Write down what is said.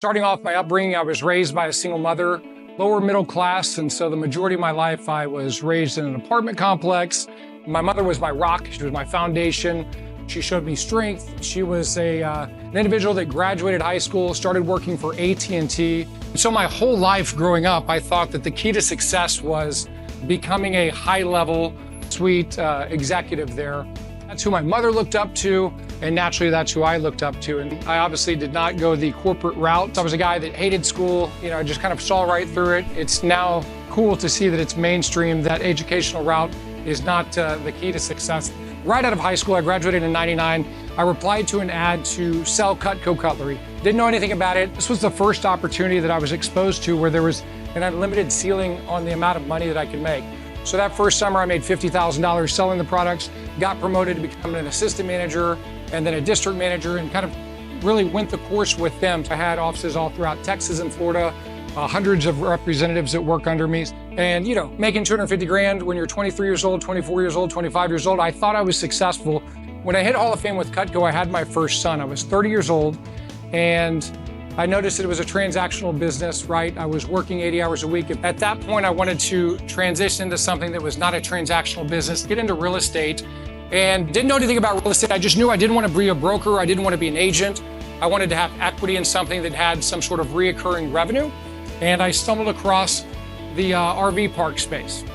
Starting off my upbringing, I was raised by a single mother, lower middle class, and so the majority of my life I was raised in an apartment complex. My mother was my rock, she was my foundation. She showed me strength. She was an individual that graduated high school, started working for AT&T. So my whole life growing up, I thought that the key to success was becoming a high-level, sweet executive there. That's who my mother looked up to, and naturally that's who I looked up to. And I obviously did not go the corporate route. I was a guy that hated school, I just kind of saw right through it. It's now cool to see that it's mainstream, that educational route is not the key to success. Right out of high school, I graduated in '99. I replied to an ad to sell Cutco cutlery. Didn't know anything about it. This was the first opportunity that I was exposed to where there was an unlimited ceiling on the amount of money that I could make. So that first summer I made $50,000 selling the products, got promoted to become an assistant manager and then a district manager, and kind of really went the course with them. I had offices all throughout Texas and Florida, hundreds of representatives that work under me. And making 250 grand when you're 23 years old, 24 years old, 25 years old, I thought I was successful. When I hit Hall of Fame with Cutco, I had my first son. I was 30 years old, and I noticed that it was a transactional business, right? I was working 80 hours a week. At that point, I wanted to transition into something that was not a transactional business, get into real estate, and didn't know anything about real estate. I just knew I didn't want to be a broker. I didn't want to be an agent. I wanted to have equity in something that had some sort of reoccurring revenue. And I stumbled across the RV park space.